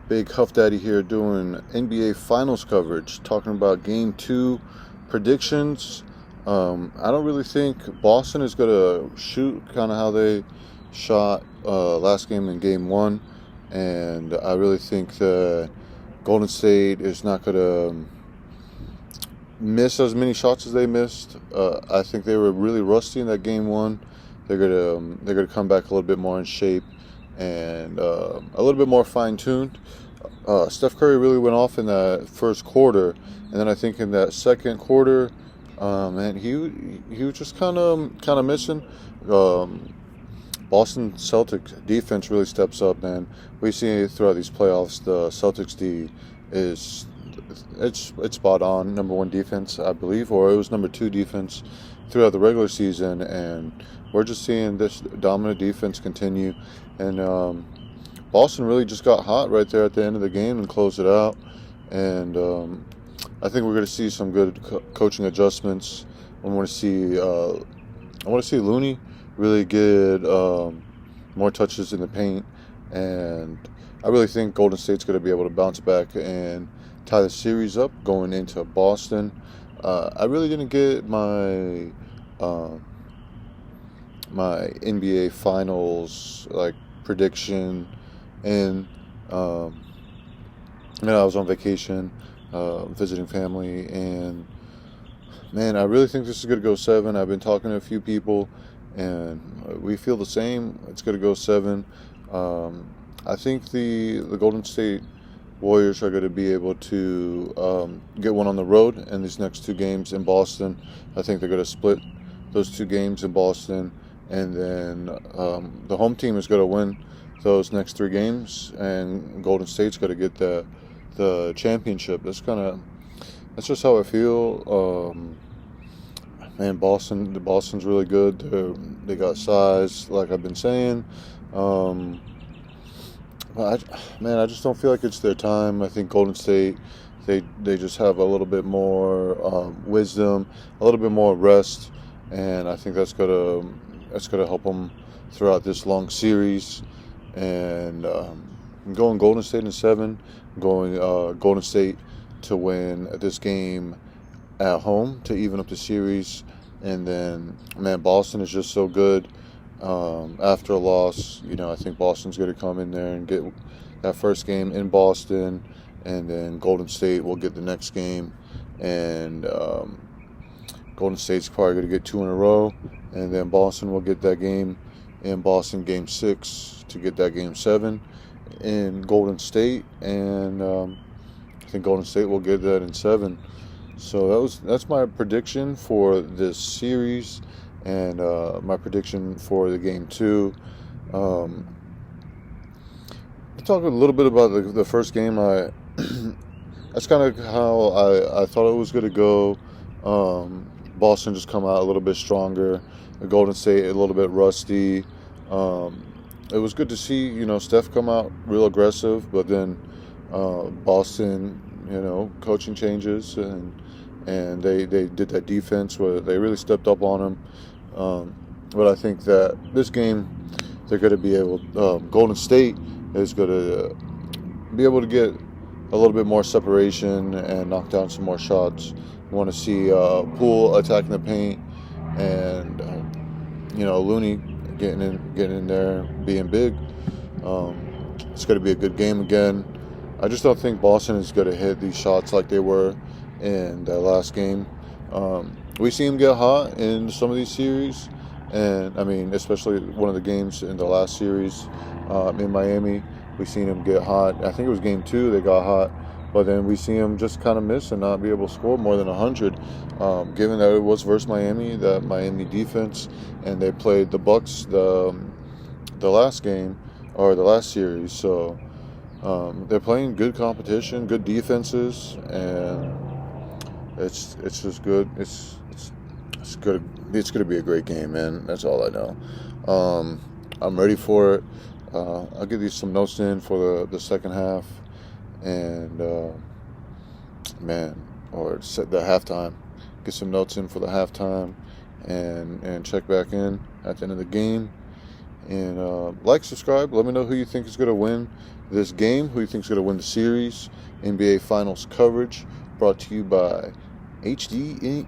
Big Huff Daddy here doing NBA Finals coverage, talking about Game 2 predictions. I don't really think Boston is going to shoot kind of how they shot last game in Game 1. And I really think that Golden State is not going to miss as many shots as they missed. I think they were really rusty in that Game 1. They're gonna come back a little bit more in shape and a little bit more fine-tuned. Steph Curry really went off in that first quarter, and then I think in that second quarter, man, he was just kind of missing. Boston Celtics defense really steps up, man. We see it throughout these playoffs. The Celtics D is it's spot on, number one defense, I believe, or it was number two defense throughout the regular season, and we're just seeing this dominant defense continue. And Boston really just got hot right there at the end of the game and closed it out. And I think we're going to see some good coaching adjustments. I want to see Looney really get more touches in the paint, and I really think Golden State's going to be able to bounce back and tie the series up going into Boston. I really didn't get my my NBA Finals prediction, and I was on vacation, visiting family, and man, I really think this is going to go 7. I've been talking to a few people, and we feel the same. It's going to go 7. I think the Golden State Warriors are going to be able to get one on the road in these next 2 games in Boston. I think they're going to split those 2 games in Boston, and then the home team is going to win those next 3 games, and Golden State's going to get the championship. That's just how I feel. Man, Boston's really good. They got size, like I've been saying. I just don't feel like it's their time. I think Golden State, they just have a little bit more wisdom, a little bit more rest, and I think that's gonna help them throughout this long series. And I'm going Golden State in 7. I'm going Golden State to win this game at home to even up the series. And then, man, Boston is just so good. After a loss, I think Boston's going to come in there and get that first game in Boston, and then Golden State will get the next game, and Golden State's probably going to get 2 in a row, and then Boston will get that game in Boston, Game 6, to get that Game 7 in Golden State, and I think Golden State will get that in 7. So that's my prediction for this series, and my prediction for the Game 2. To talk a little bit about the first game, that's kind of how I thought it was going to go. Boston just come out a little bit stronger. The Golden State a little bit rusty. It was good to see, Steph come out real aggressive, but then Boston, coaching changes, and they did that defense where they really stepped up on him. But I think that this game, they're going to be able, Golden State is going to be able to get a little bit more separation and knock down some more shots. I want to see Poole attacking the paint, and Looney getting in there, being big. It's going to be a good game again. I just don't think Boston is going to hit these shots like they were in that last game. We see him get hot in some of these series, and I mean, especially one of the games in the last series in Miami, we seen him get hot. I think it was Game 2 they got hot, but then we see him just kind of miss and not be able to score more than 100. Given that it was versus Miami, that Miami defense, and they played the Bucks the last game or the last series, so they're playing good competition, good defenses, and it's just good. It's good. It's going to be a great game, man. That's all I know. I'm ready for it. I'll give you some notes in for the second half, and the halftime. Get some notes in for the halftime, and check back in at the end of the game. And like, subscribe. Let me know who you think is going to win this game, who you think is going to win the series. NBA Finals coverage brought to you by HDENT.